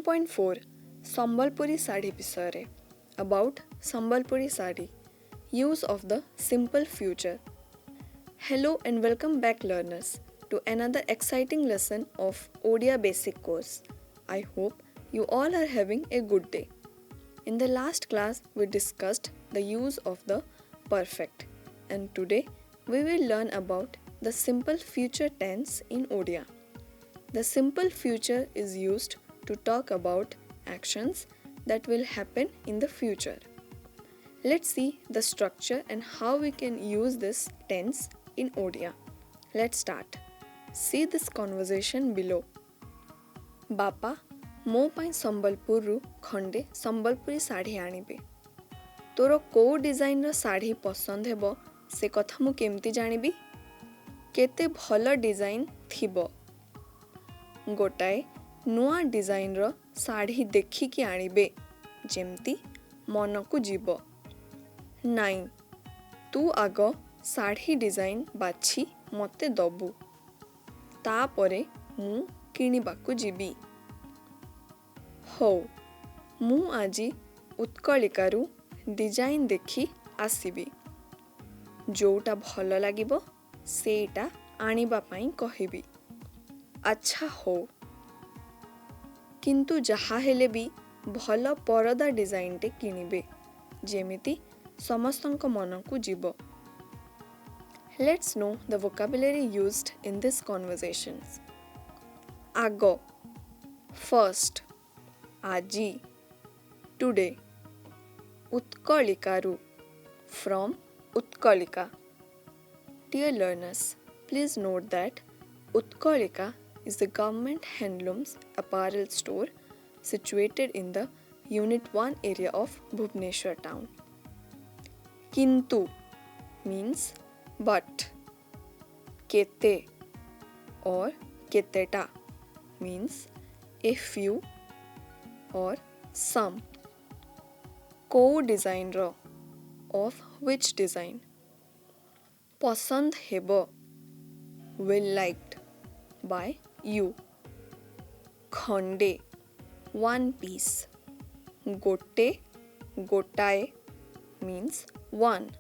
11.4 ସମ୍ବଲପୁରୀ ଶାଢ଼ୀ ବିଷୟରେ about Sambalpuri sari use of the simple future. Hello and welcome back learners to another exciting lesson of Odia basic course. I hope you all are having a good day. In the last class we discussed the use of the perfect and today we will learn about the simple future tense in Odia. The simple future is used to talk about actions that will happen in the future. Let's see the structure and how we can use this tense in Odia. Let's start. See this conversation below. ବାପା ମୋ ପାଇଁ ସମ୍ବଲପୁରରୁ ଖଣ୍ଡେ ସମ୍ବଲପୁରୀ ଶାଢ଼ୀ ଆଣିବେ। ତୋର କେଉଁ ଡିଜାଇନର ଶାଢ଼ୀ ପସନ୍ଦ ହେବ ସେ କଥା ମୁଁ କେମିତି ଜାଣିବି? କେତେ ଭଲ ଡିଜାଇନ ଥିବ? ଗୋଟାଏ ନୂଆ ଡିଜାଇନର ଶାଢ଼ୀ ଦେଖିକି ଆଣିବେ ଯେମିତି ମନକୁ ଯିବ। ନାଇଁ ତୁ ଆଗ ଶାଢ଼ୀ ଡିଜାଇନ ବାଛି ମୋତେ ଦବୁ ତାପରେ ମୁଁ କିଣିବାକୁ ଯିବି। ହଉ ମୁଁ ଆଜି ଉତ୍କଳିକାରୁ ଡିଜାଇନ ଦେଖି ଆସିବି। ଯୋଉଟା ଭଲ ଲାଗିବ ସେଇଟା ଆଣିବା ପାଇଁ କହିବି। ଆଚ୍ଛା ହଉ କିନ୍ତୁ ଯାହା ହେଲେ ବି ଭଲ ପରଦା ଡିଜାଇନଟେ କିଣିବେ ଯେମିତି ସମସ୍ତଙ୍କ ମନକୁ ଯିବ। Let's know the vocabulary used in this conversations. ଆଗ first ଆଜି today ଉତ୍କଳିକାରୁ from Utkalika. Dear learners, please note that Utkalika is the government handlooms apparel store situated in the Unit 1 area of Bhubaneswar town. Kintu means but. Kete or keteta means a few or some. Co-designer of which design? Pasand hebo will liked by you. Khande one piece. Gote gotae means one.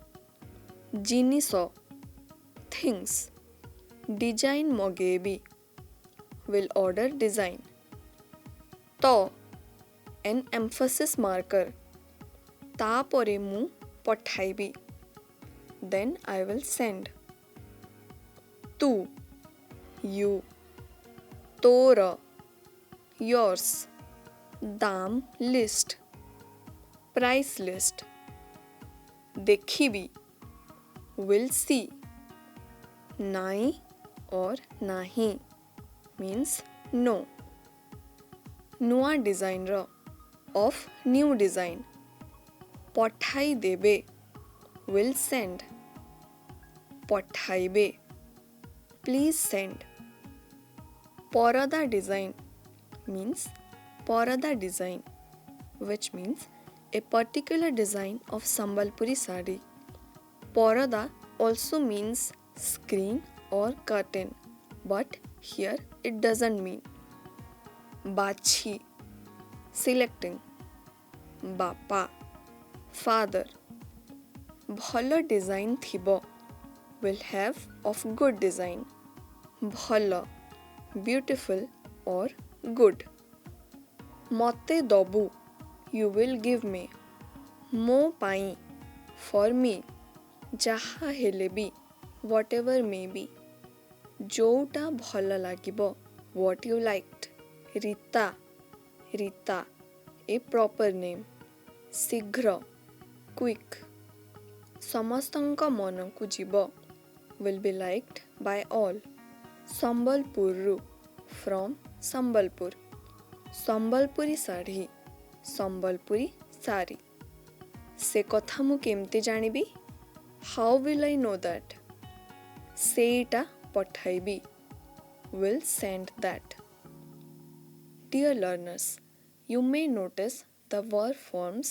Jiniso things. Design mogebi will order design. To an emphasis marker. ତାପରେ ମୁଁ ପଠାଇବି then I will send. ତୁ you ତୋର yours ଦାମ list price list ଦେଖିବି will see. ନାଇଁ or ନାହିଁ means no. ନୂଆ ଡିଜାଇନର of new design ପଠାଇ ଦେବେ will send. ପଠାଇବେ please send. ପରଦା design means ପରଦା design which means a particular design of Sambalpuri sari. Parada also means screen or curtain but here it doesn't mean. Bachi selecting. Bapa father. ଭଲ design ଥିବ will have of good design. ଭଲ beautiful or good. ମୋତେ ଦବୁ you will give me. ମୋ ପାଇଁ for me. ଯାହା ହେଲେ ବି whatever may be. ଯୋଉଟା ଭଲ ଲାଗିବ what you liked. Rita Rita a proper name. ଶୀଘ୍ର quick. ସମସ୍ତଙ୍କ ମନକୁ ଯିବ will be liked by all. ସମ୍ବଲପୁରରୁ from ସମ୍ବଲପୁର. ସମ୍ବଲପୁରୀ ଶାଢ଼ୀ ସମ୍ବଲପୁରୀ ଶାଢ଼ୀ ସେ କଥା ମୁଁ କେମିତି ଜାଣିବି? How will I know that? ସେଇଟା ପଠାଇବି will send that. Dear learners, you may notice the verb forms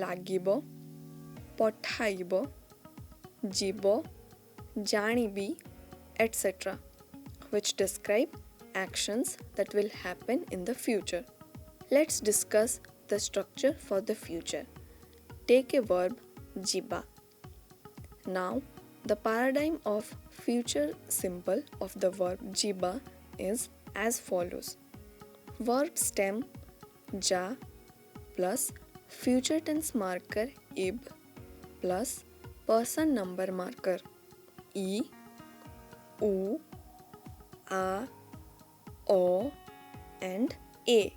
ଲାଗିବ ପଠାଇବ ଯିବ ଜାଣିବି etc. which describe actions that will happen in the future. Let's discuss the structure for the future. Take a verb jiba. Now, the paradigm of future simple of the verb jiba is as follows. Verb stem ja plus future tense marker ib plus person number marker e, u, a, o and a.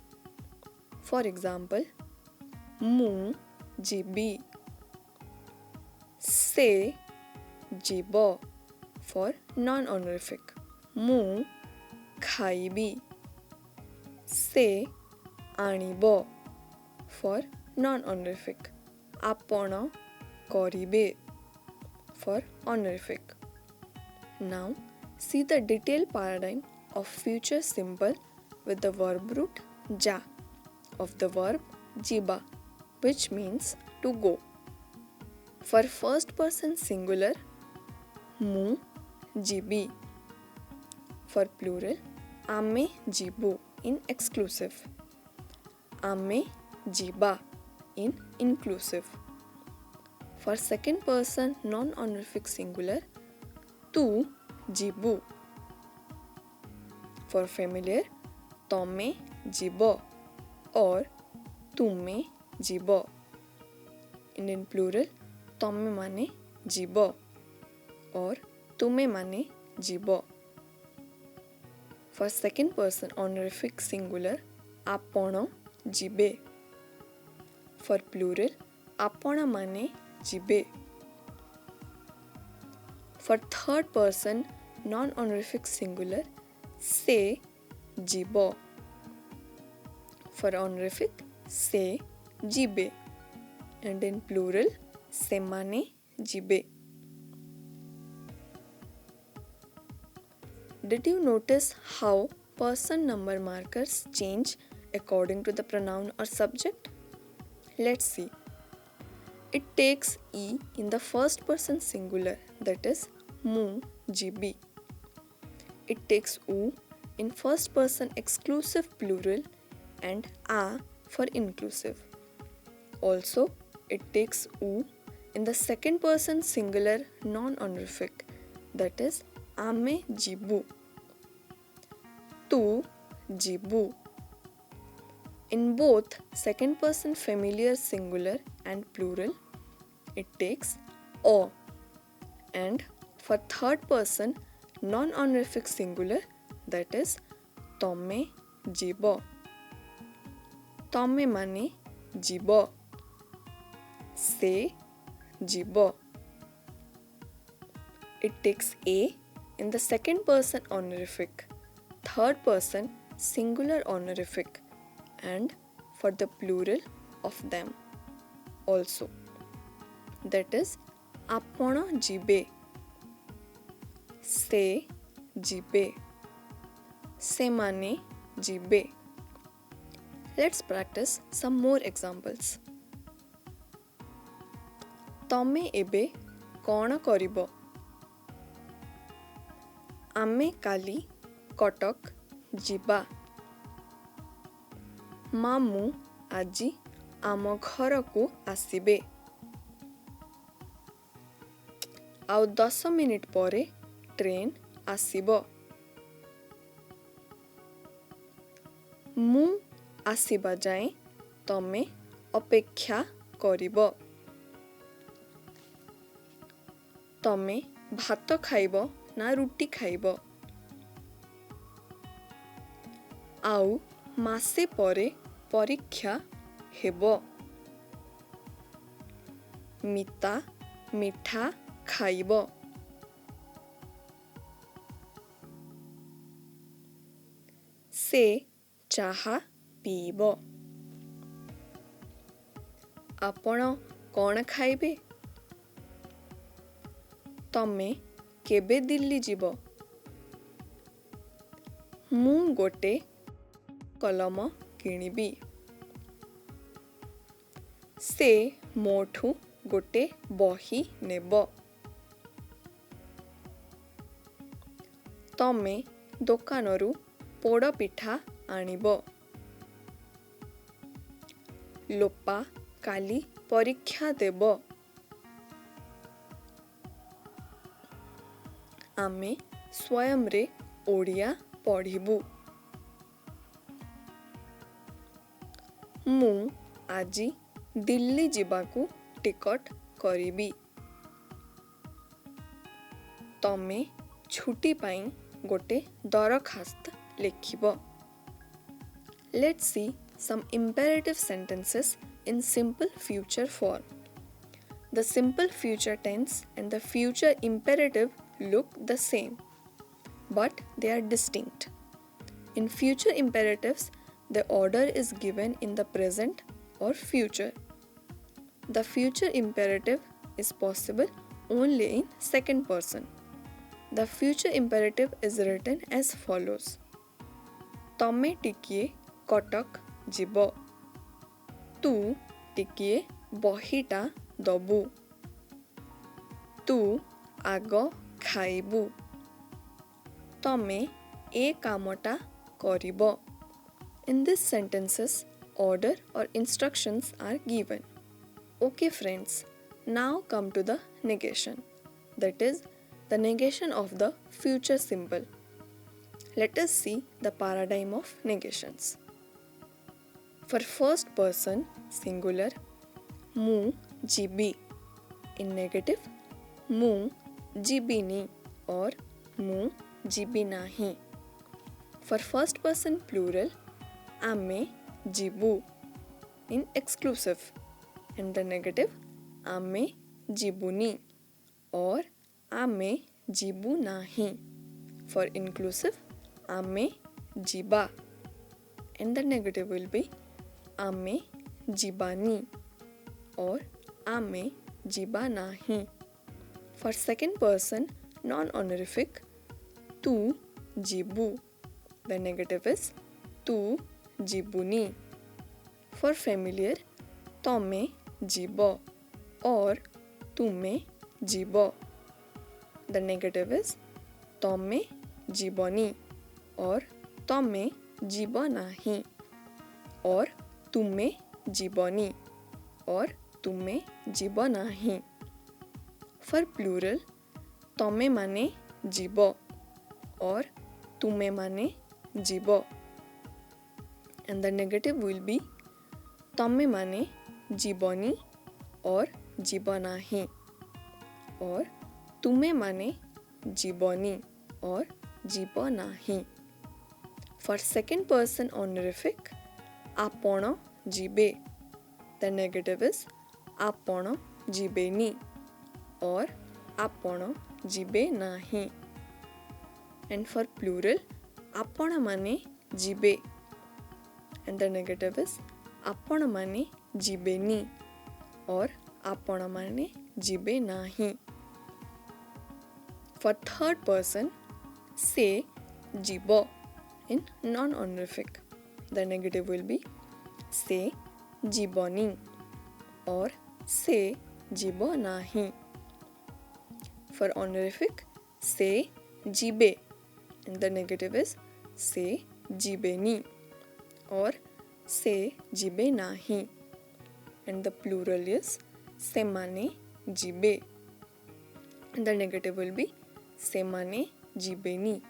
For example, mu jibi, se jibo for non-honorific, mu khaibi, se anibo for non-honorific, apona koribe for honorific. Now, see the detailed paradigm of future simple with the verb root ja of the verb jiba, which means to go. For first person singular, mu jibi. For plural, ame jibu in exclusive, ame jiba in inclusive. For second person non-honorific singular, tu jibu. For familiar, tome jibo or tume jibo. And in plural, tome mane jibo or tume mane jibo. For second person honorific singular, apono jibe. For plural, apona mane jibe. For third person non-honorific singular, se jibo. For honorific, se jibe. And in plural, semane jibe. Did you notice how person number markers change according to the pronoun or subject? Let's see. It takes e in the first person singular, that is mu jibi. It takes u in first person exclusive plural and a for inclusive. Also, it takes u in the second person singular non-honorific, that is ame jibu, tu jibu. In both second person familiar singular and plural, it takes o. And for third person non-honorific singular, that is tome jibo, tome mane jibo, se jibo. It takes a in the second person honorific, third person singular honorific, and for the plural of them also, that is apona jibe, se jibe, semane jibe. Let's practice some more examples. Tome ebe kona karibo? Ame kali Kotak jiba. मामू आजी आम घर को आसीबे. आउ 10 minute परे train आसीबो. मु आसीबा जाए तमे अपेक्षा करिबो. तमे भात खाइबो ना रुटी खाइबो. आउ मासे परे परीक्षा हेबो. मिता मिठा खाइबो. से चाहा पीबो. आपण कौन खाइबे? तमे केबे दिल्ली जीवो? मु गोटे कलम किनिबी. से मोठू गोटे बही नेबो. तमे दोकानरू पोड़ पिठा आनिबो. लोपा काली परीक्षा देब। आमे स्वयं रे ओडिया पढ़िबू। मु आजी दिल्ली जिबाकू टिकट करिबी। तमे छुट्टी पाई गोटे दरखास्त लिखिबो। Let's see some imperative sentences in simple future form. The simple future tense and the future imperative look the same, but they are distinct. In future imperatives, the order is given in the present or future. The future imperative is possible only in second person. The future imperative is written as follows. तमे टिकिए कटक जीव। तू टिकिए बहीटा दबु। तू आग खाइबु। तमे ए कामटा करिब। In these sentences, order or instructions are given. Okay friends, now come to the negation. That is, the negation of the future simple. Let us see the paradigm of negations. For first person singular, mu jibi. In negative, mu jibini or mu jibi nahi. For first person plural, ame jibu. In exclusive, and the negative, ame jibuni or ame jibu nahi. For inclusive, ame jiba, and the negative will be ame jibani or ame jiba nahi. For second person non-honorific, tu jibu. The negative is tu jibuni. For familiar, tome jibo or tume jibo. The negative is tome jiboni or tome jibo nahi or तुमे जीवनी और तुमे जीव नाही. For plural, तमे माने जीव और तुमे माने जीव. And the negative will be तमे माने जीवनी और जीव नाही और तुमे माने जीवनी और जीव नाही. For second person honorific, आपण जीबे. The negative is आपण जीबेनी or आपण जीबे नाही. And for plural, आपण माने जीबे. And the negative is आपण माने जीबेनी or आपण माने जीबे नाही. For third person, से जीबो. In non-honorific, the negative will be से जीवनी और से जीव नाही. For honorific, से जीबे, and the negative is से जीबेनी और से जीबे नाही. And the plural is सेमाने जीबे, and the negative will be सेमाने जीबेनी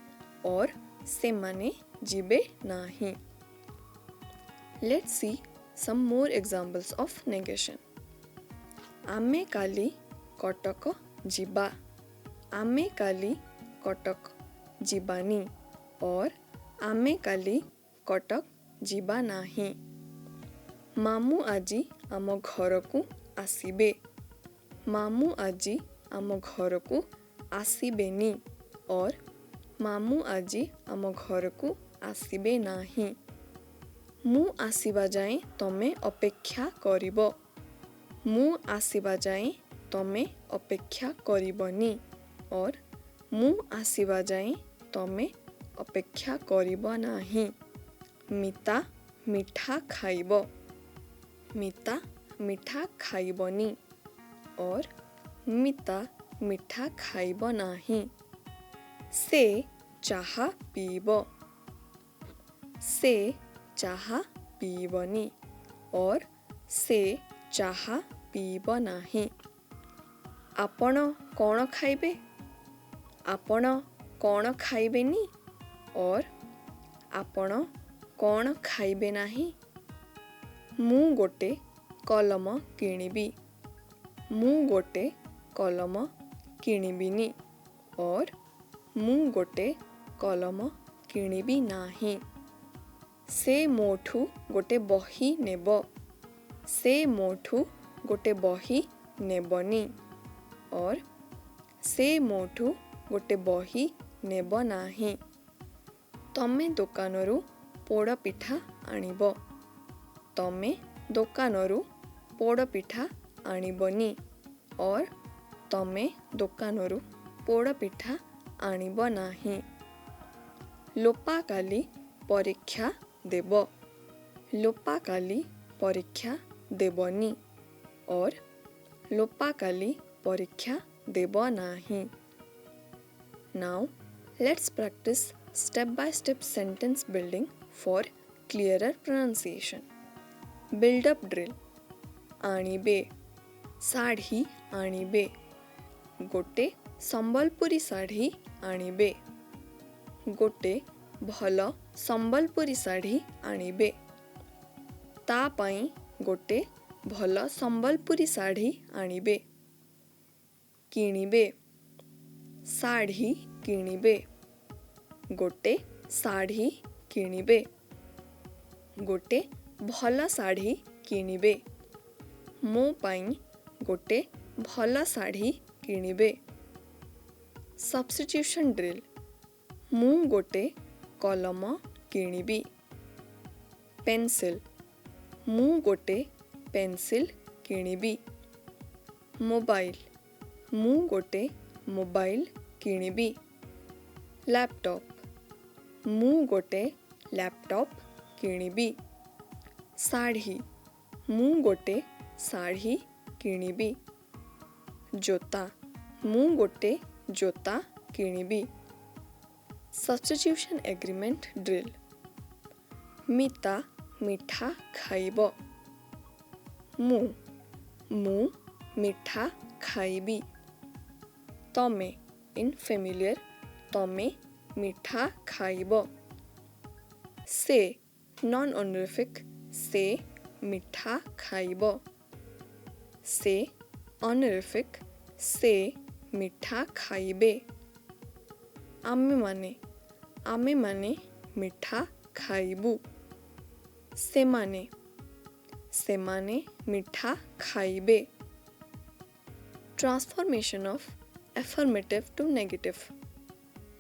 और सेमाने जीबे नाही. Let's see some more examples of negation. आमे काली कटक जिबा. आमे काली कटक जिबानी और आमे काली कटक जिबा नाही. मामू आजी आम घरकू आसीबे. मामू आजी आम घरकू आसीबेनी और मामू आजी आम घरकू आसीबे नाही. मु आसीबा जाए तमे अपेक्षा करिबो. मु आसीबा जाए तमे अपेक्षा करिबनी और मु आसीबा जाए तमे अपेक्षा करिबो नाही. मिता मिठा खाइबो. मिता मिठा खाइबनी और मिता मिठा खाइबो नाही. से चाहा पीबो. से चाहा पीबनी और ସେ ଚାହା ପିଇବ ନାହିଁ। ଆପଣ କ'ଣ ଖାଇବେ? ଆପଣ କ'ଣ ଖାଇବେନି? और ଆପଣ କ'ଣ ଖାଇବେ ନାହିଁ? ମୁଁ ଗୋଟେ କଲମ କିଣିବି। ମୁଁ ଗୋଟେ କଲମ କିଣିବିନି। और ମୁଁ ଗୋଟେ କଲମ କିଣିବି ନାହିଁ। ସେ ମୋଠୁ ଗୋଟେ ବହି ନେବ। ସେ ମୋଠୁ ଗୋଟେ ବହି ନେବନି। और ସେ ମୋଠୁ ଗୋଟେ ବହି ନେବ ନାହିଁ। ତମେ ଦୋକାନରୁ ପୋଡ଼ପିଠା ଆଣିବ। ତମେ ଦୋକାନରୁ ପୋଡ଼ପିଠା ଆଣିବନି। और ତମେ ଦୋକାନରୁ ପୋଡ଼ପିଠା ଆଣିବ ନାହିଁ। ଲୋପା କାଲି ପରୀକ୍ଷା ଦେବ। ଲୋପା କାଲି ପରୀକ୍ଷା ଦେବନି। और ଲୋପା କାଲି ପରୀକ୍ଷା ଦେବ ନାହିଁ। Now let's practice step-by-step sentence building for clearer pronunciation. Build-up drill. ଆଣିବେ, ଶାଢ଼ୀ ଆଣିବେ। ଗୋଟେ ସମ୍ବଲପୁରୀ ଶାଢ଼ୀ ଆଣିବେ। ଗୋଟେ ଭଲ ସମ୍ବଲପୁରୀ ଶାଢ଼ୀ ଆଣିବେ। ତା ପାଇଁ ଗୋଟେ ଭଲ ସମ୍ବଲପୁରୀ ଶାଢ଼ୀ ଆଣିବେ। କିଣିବେ, ଶାଢ଼ୀ କିଣିବେ। ଗୋଟେ ଶାଢ଼ୀ କିଣିବେ। ଗୋଟେ ଭଲ ଶାଢ଼ୀ କିଣିବେ। ମୋ ପାଇଁ ଗୋଟେ ଭଲ ଶାଢ଼ୀ କିଣିବେ। ସବଷ୍ଟିଟ୍ୟୁସନ୍ ଡ୍ରିଲ୍। ମୁଁ ଗୋଟେ କଲମ କିଣିବି। ପେନସିଲ୍। ମୁଁ ଗୋଟେ ପେନସିଲ୍ କିଣିବି। ମୋବାଇଲ୍। ମୁଁ ଗୋଟେ ମୋବାଇଲ୍ କିଣିବି। ଲ୍ୟାପଟପ୍। ମୁଁ ଗୋଟେ ଲ୍ୟାପଟପ୍ କିଣିବି। ଶାଢ଼ୀ। ମୁଁ ଗୋଟେ ଶାଢ଼ୀ କିଣିବି। ଜୋତା। ମୁଁ ଗୋଟେ ଜୋତା କିଣିବି। ସବଷ୍ଟିଟ୍ୟୁସନ୍ ଏଗ୍ରିମେଣ୍ଟ ଡ୍ରିଲ୍। ମିତା ମିଠା ଖାଇବ। ମୁଁ ମିଠା ଖାଇବି। ତମେ ଇନ୍ ଫେମିଲିୟର ତମେ ମିଠା ଖାଇବ। ସେ ନନ୍ ଅନରିଫିକ୍ ସେ ମିଠା ଖାଇବ। ସେ ଅନରିଫିକ୍ ସେ ମିଠା ଖାଇବେ। ଆମେମାନେ ମିଠା ଖାଇବୁ। ସେମାନେ ମିଠା ଖାଇବେ। Transformation of affirmative to negative.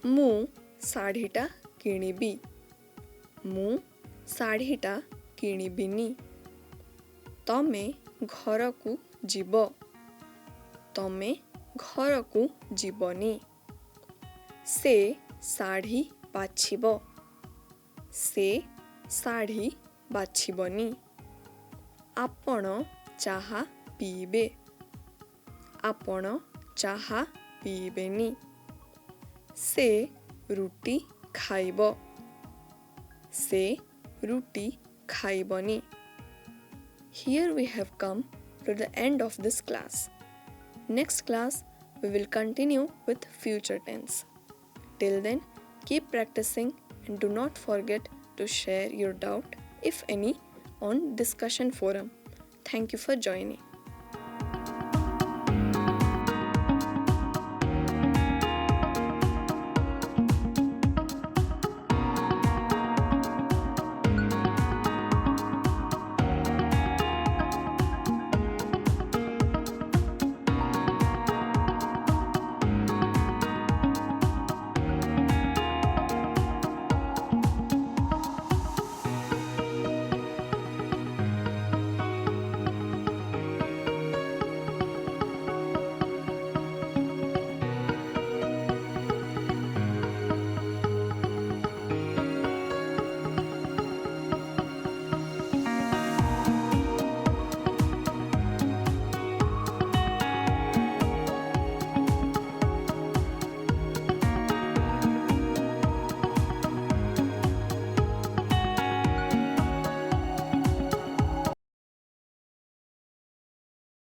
ମୁଁ ଶାଢ଼ୀଟା କିଣିବି। ମୁଁ ଶାଢ଼ୀଟା କିଣିବିନି। ତମେ ଘରକୁ ଯିବ। ତମେ ଘରକୁ ଯିବନି। ସେ ଶାଢ଼ୀ ବାଛିବ। ସେ ଶାଢ଼ୀ ବାଛିବନି। ଆପଣ ଚାହା ପିଇବେ। ଆପଣ ଚାହା ପିଇବେନି। ସେ ରୁଟି ଖାଇବ। ସେ ରୁଟି ଖାଇବନି। Here we have come to the end of this class. Next class we will continue with future tense. Till then, keep practicing and do not forget to share your doubt, if any, on discussion forum. Thank you for joining.